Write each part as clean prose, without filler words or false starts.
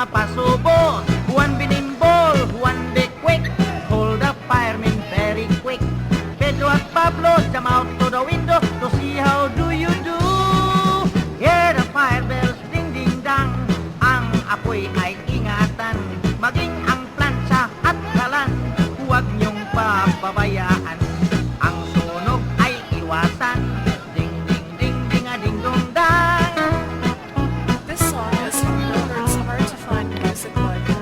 mapasubo. Juan Binimbol, Juan be quick, hold the fireman very quick. Pedro at Pablo jump out to the window to see how do you do. Hear the fire bells ding ding dang, ang apoy ay ingatan. Maging ang plancha at kalan, huwag niyong pababayaan. Ang sunog ay iwasan, ding ding ding ding a ding dong dang. This song is from Milbert's Hard to Find Music Library.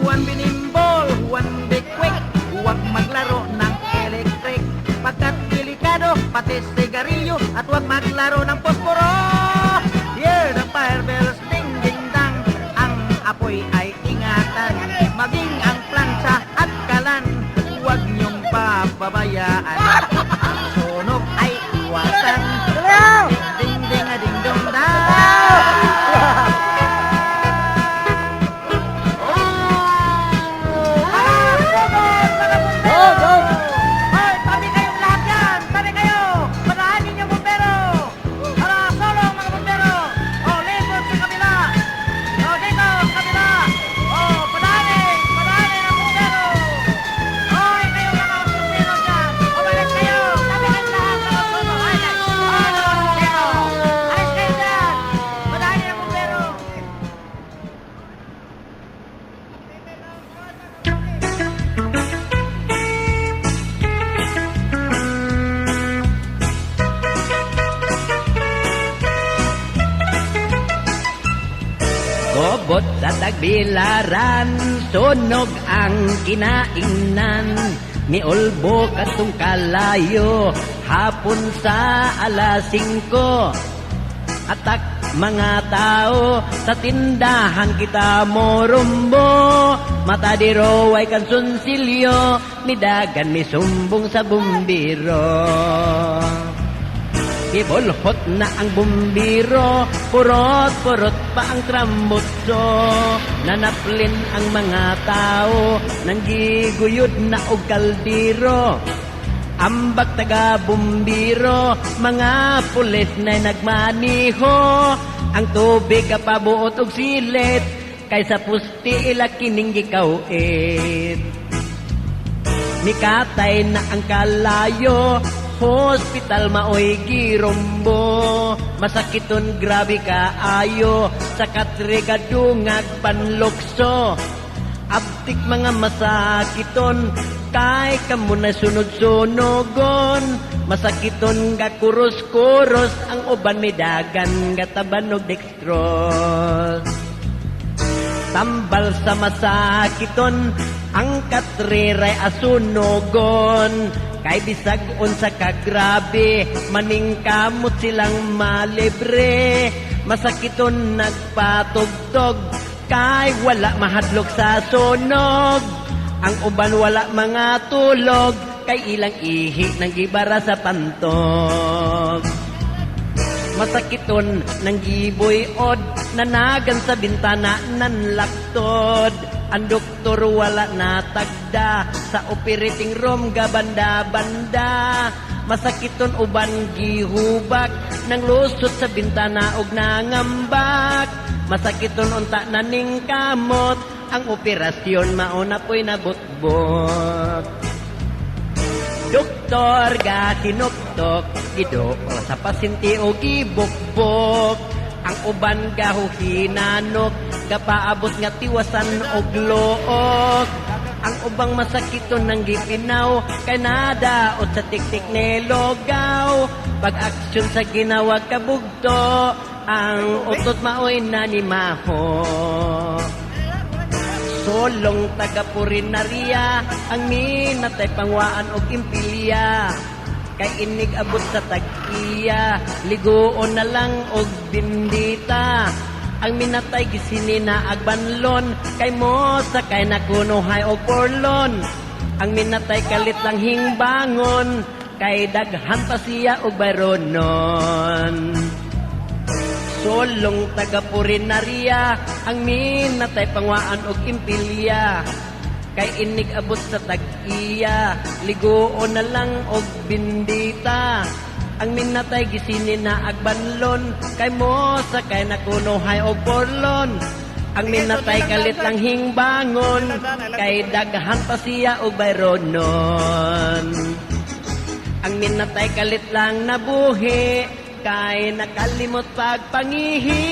Juan Binimbol, Juan be quick, huwag maglaro ng electric. Pagkat delikado, pati sigarilyo, at huwag maglaro ng posporo. Hear the fire bells ding ding dang, ang apoy ay ingatan. Maging ang plancha at kalan, huwag niyong pababayaan. Ang sunog ay iwasan, ding ding a ding dong dang. Hoy, tabi kayong lahat yan! Tabi kayo! Panahan ninyo bumbero! Para solo mga bumbero! O, lingkod sa kabila! O, dito, sa kabila! O, panahanin! Panahanin ang bumbero! Hoy, kayo mga bumbero dyan! Umalis kayo! Tabi kayong lahat mga solo! Ay, o, mga bumbero! Alis kayo dyan! Panahanin ang bumbero! Gobot sa tagbilaran, sunog ang kinaingnan. Ni Olbo katong kalayo, hapon sa alas 5. Atak mga tao, sa tindahan kita mo rumbo. Matadiro ay kansunsilyo, nidagan mi sumbong sa bumbiro. Ibolhot na ang bumbiro, purot-purot pa ang tramutso. Nanaplin ang mga tao, nanggiguyod na og kaldiro. Ambak taga bumbiro, mga pulis na nagmaniho. Ang tubig kapabuot og silit, kaysa pusti ila kining gikawit. Mikatay na ang kalayo, hospital maoy girombo. Masakiton grabe kaayo, sa katrigadungag panlukso. Abtik mga masakiton, kay kamo na sunod-sunogon. Masakiton ga kuros-kuros, ang uban may dagan gatabanog dextrose. Tambal sa masakiton, ang katriray asunogon. Kay bisag unsa ka grabe, maning kamot silang malibre. Masakiton nagpatugtog, kay wala mahadlok sa sunog. Ang uban wala mga tulog, kay ilang ihi nang gibara sa pantog. Masakiton nang giboy-od, nanagan sa bintana nan laktod. Ang doktor wala natagda, sa operating room gabanda-banda. Masakiton uban gihubak, nang lusot sa bintana og nangambak. Masakiton unta naning kamot, ang operasyon mauna po'y nabutbot. Doktor ga sinuktok, gido sa pasyente o gibukbok. Ang uban ga hinanok, kapaabot nga tiwasan og look. Ang ubang masakiton nang gipinaw, kay nadaot sa tiktik ni logaw. Pag-aksyon sa ginawa kabugto, ang utot maoy nanimaho. Solong taga-purinarya, ang minatay pangwaan og impilya. Kay inig abot sa tag-iya, ligoon na lang og bindita. Ang minatay gisinina agbanlon, kay mo sa kay nakunuhay og porlon. Ang minatay kalit lang hingbangon, kay daghan pa siya og baronon. Solong taga-purinarya, ang minatay pangwaan og impilya. kay inig abot sa tag-iya, ligoon na lang og bindita. Ang minatay gisini na agbanlon, kay mo sa kay nakunuhay og porlon. Ang minatay kalit lang hingbangon, kay daghan pa siya og bayronon. Ang minatay kalit lang nabuhi, kay nakalimot pagpangihi.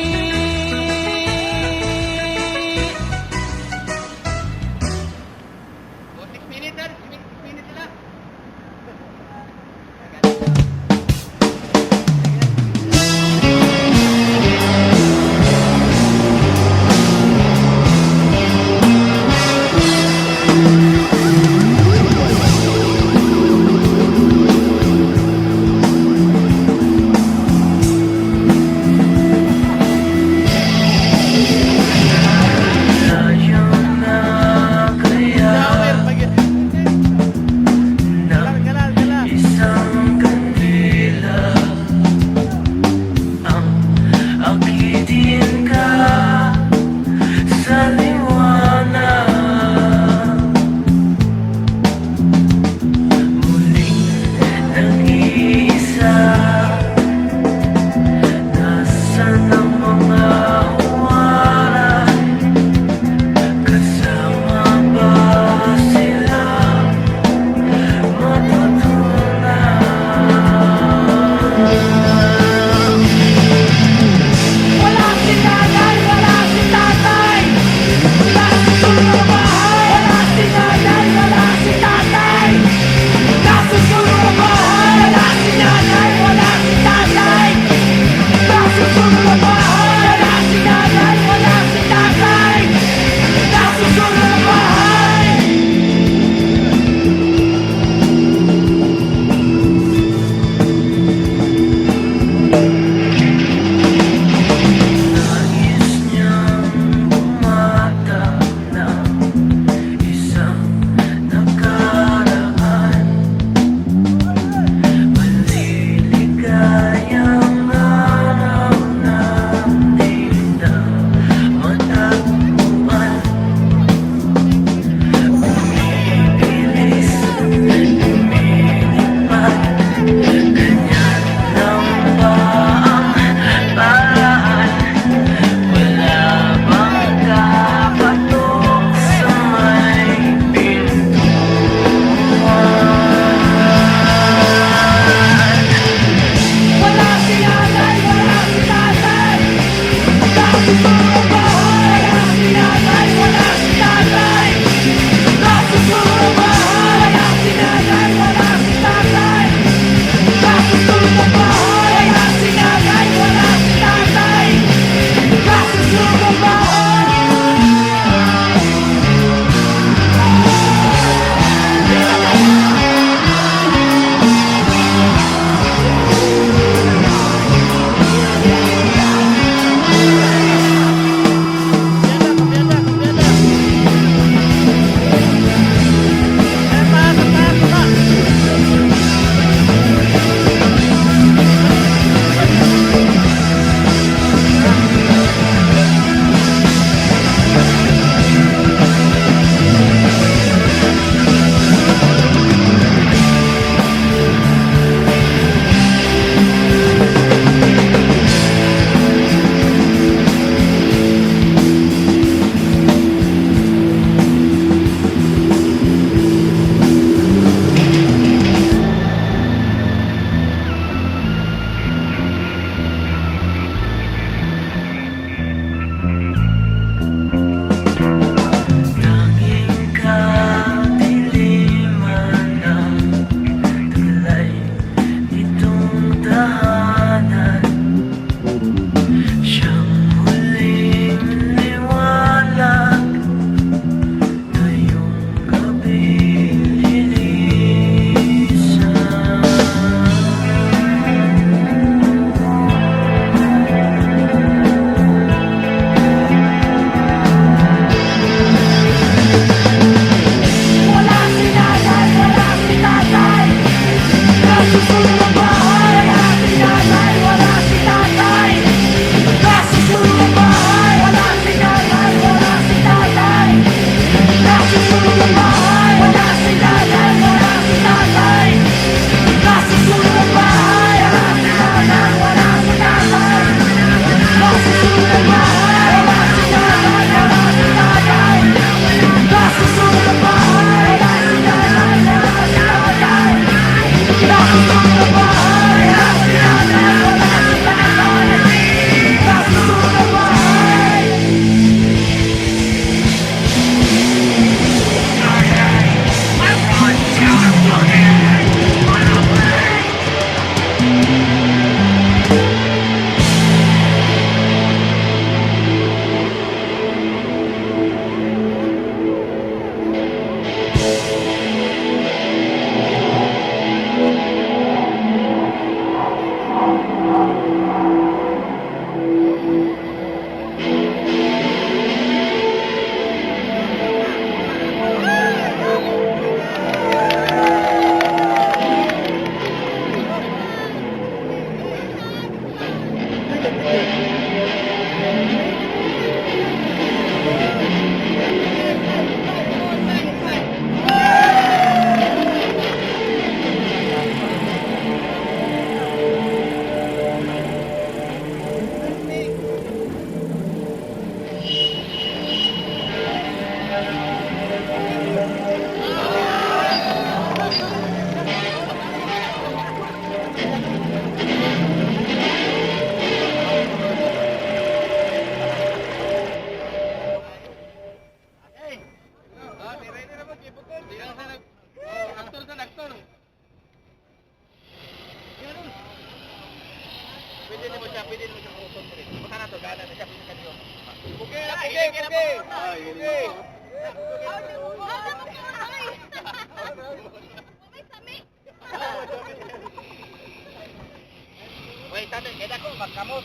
Wait, tanda, kaya ko, magkamot.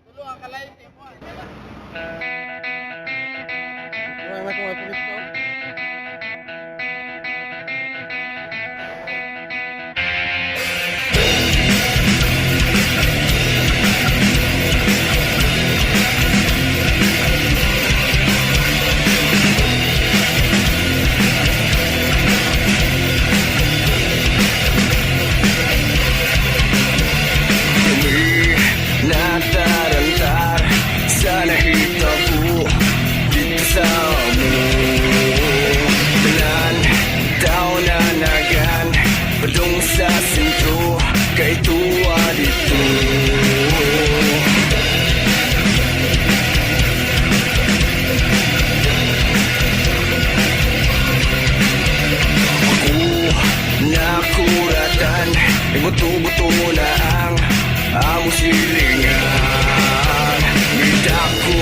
Tulungan ka lang mo. Natarantar sa nakita ko dito sa mo. Tanan, tao na nagan, padung sa sentro, kay tuwa dito. Ako nakuratan, ibuto-buto na ang amo silingan. May dako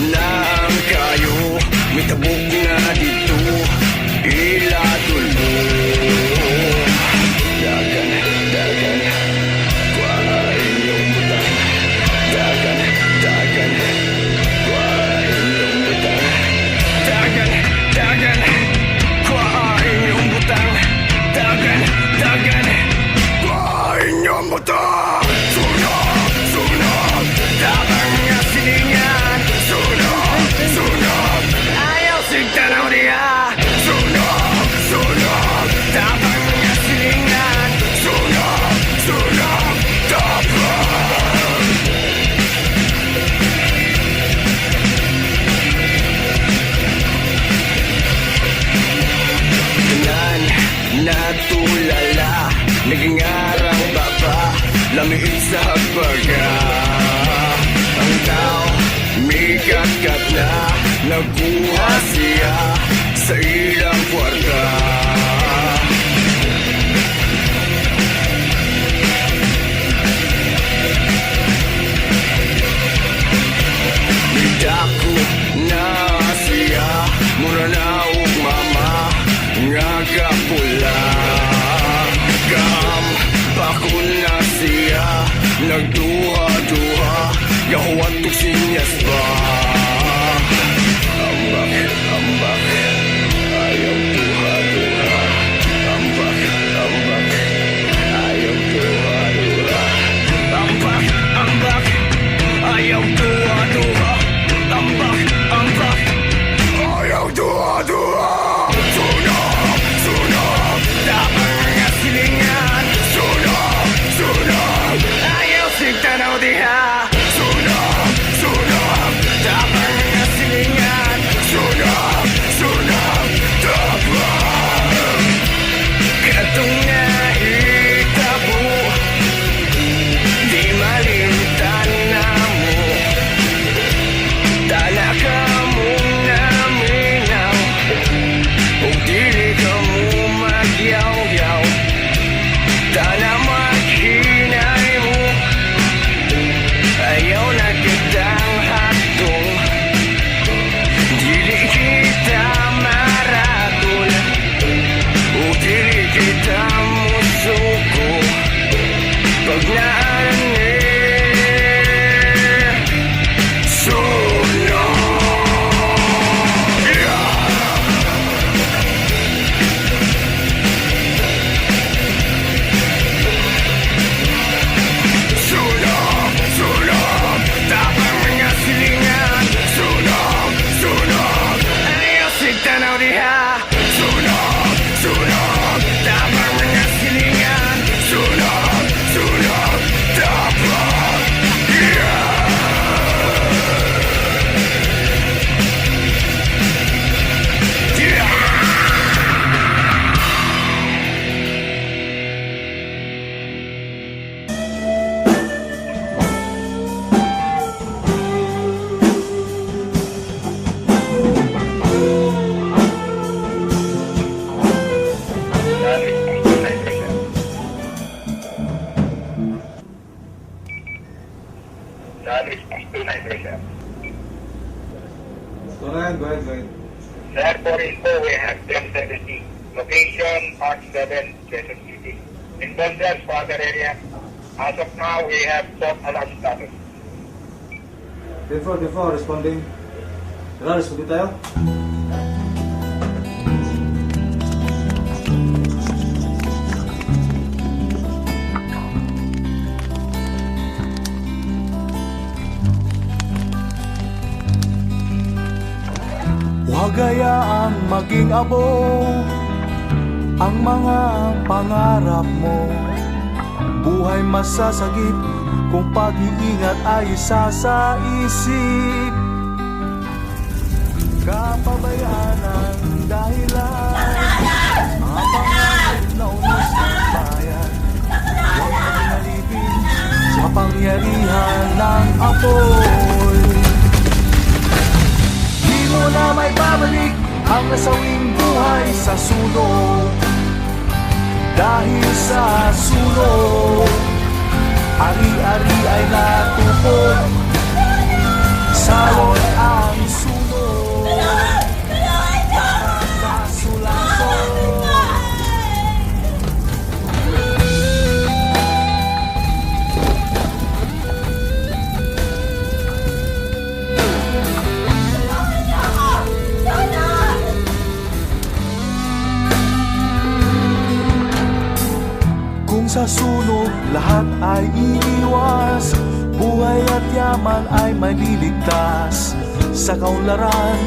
na ang kayo, may tabok na dito, ila tulo. Dagan, dagan, kwa inyong butang. Dagan, dagan, kwa inyong butang. Dagan, dagan, kwa inyong butang. Dagan, dagan, kwa inyong butang. Sunog, sunog, tabang nga silingan. Sunog, sunog, ayaw sigtanaw niya. Sunog, sunog, tabang nga silingan. Sunog, sunog, tabang. Tanan, natulala, naging arang baba, lamiit sa hagbaga. Ang tao, mikat-kat na, nagkuha siya sa ilang kwarta. Dako na siya, mura na og mama, nga kapula. Gam, bakul na siya, nagduha-duha, yahuan tuksinyas ba? Ang bakit Center, sir. Go ahead, go ahead, go ahead. Sir, for info, we have 1070. Location, Park 7, Quezon City. Inform sir, for other area. As of now, we have false alarm status. 10-4, responding. Tara, responding tayo. Huwag hayaang maging abo ang mga pangarap mo. Buhay masasagip kung pag-iingat ay isa sa isip. Kapabayaan ang dahilan, mga pangarap na unos ng bayan. Huwag maging alipin sa kapangyarihan ng apoy. Di mo na may babalik ang nasawing buhay sa sunog. Dahil sa sunog, ari-ari ay natupod. Salot ang sunog, nakakasulaso. Kung sa sunog lahat ay iiwas, buhay at yaman ay may liligtas. Sa kaunlaran,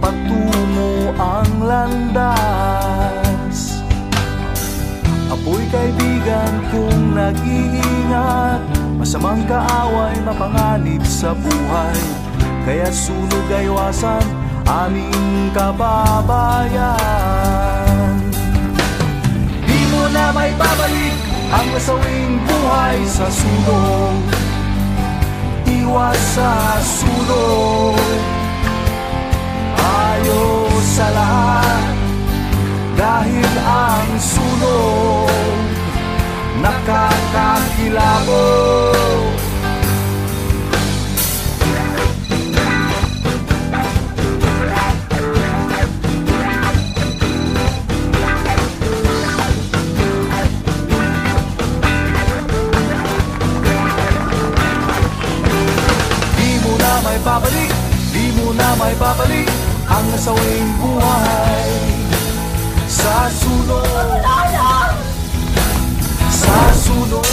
patungo ang landas. Apoy kaibigan kung nag-iingat, masamang kaaway mapanganib sa buhay. Kaya sunog ay iwasan, aming kababayan. Di mo na may babalik ang nasawing buhay sa sunog. Iwas sa sunog, ayaw sa lahat. Dahil ang sunog nakakakilabo. Babalik, di mo na may babalik ang nasawing buhay sa sunog. Sa sunog.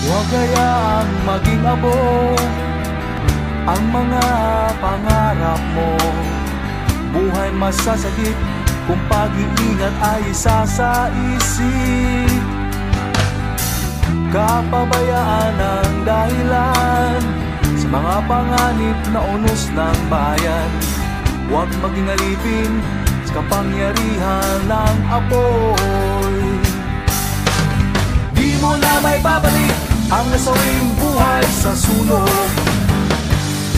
Huwag hayaang maging abo ang mga pangarap mo. Buhay masasagip kung pag-iingat ay isa sa isip. Kapabayaan ang dahilan sa mga panganib na unos ng bayan. Huwag maging alipin sa kapangyarihan ng apoy. Di mo na may babalik ang nasawing buhay sa sunog.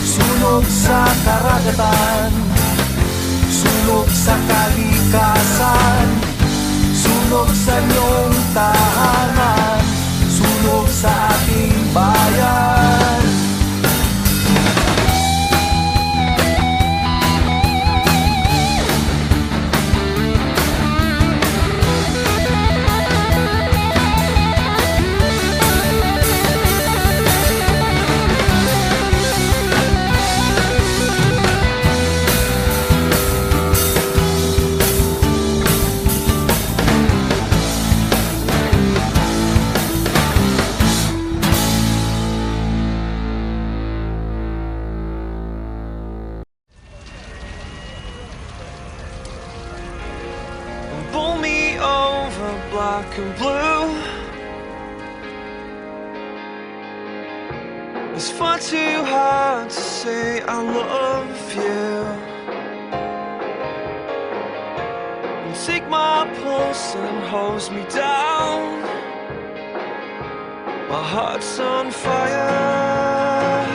Sunog sa karagatan, sunog sa kalikasan, sunog sa iyong tahanan, sunog sa ating bayan. Pull me over black and blue. It's far too hard to say I love you. And take my pulse and holds me down. My heart's on fire.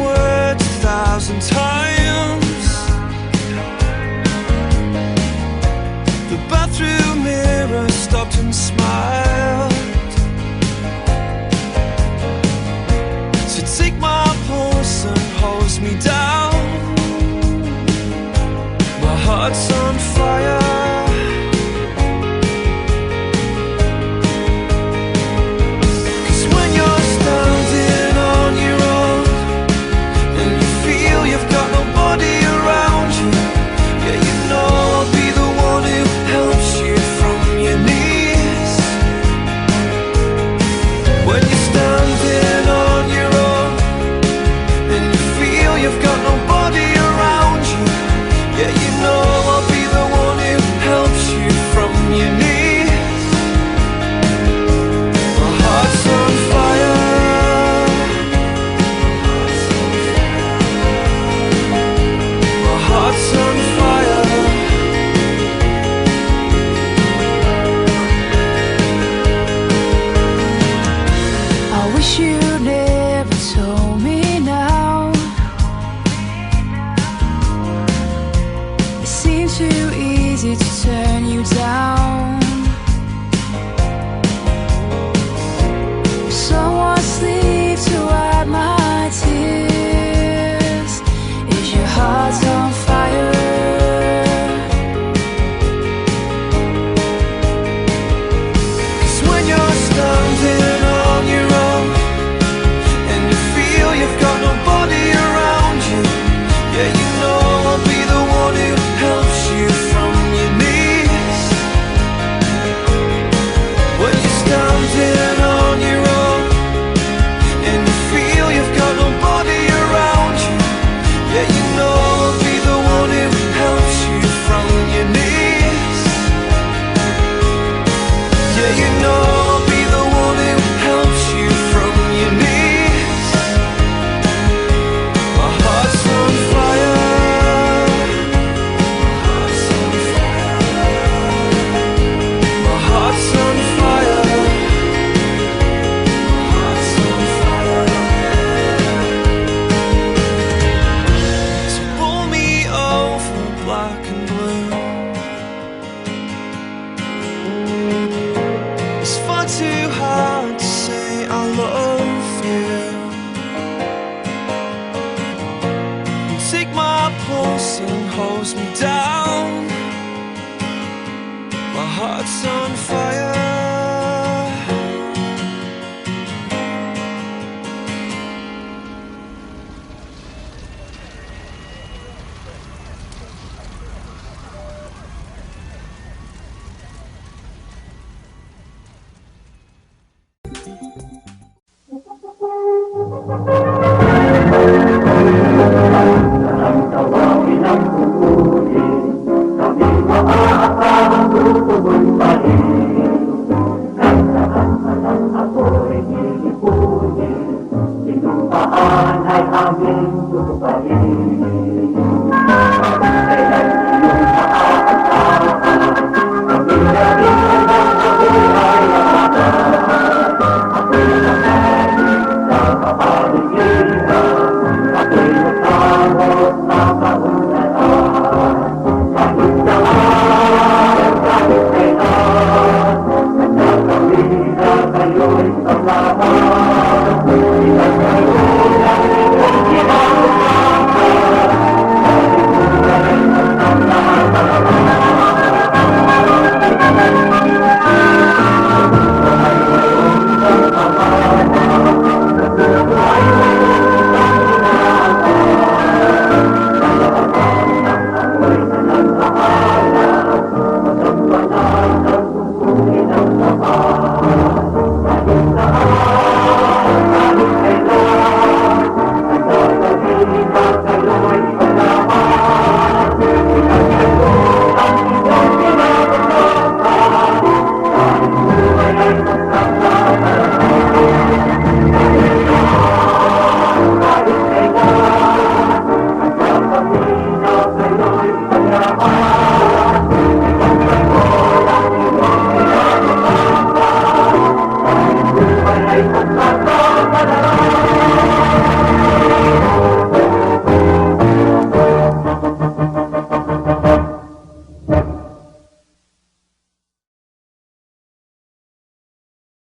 words 1,000 times. The bathroom mirror stopped and smiled. So take my pulse and holds me down. My heart's on fire. Heart's on fire. Ay,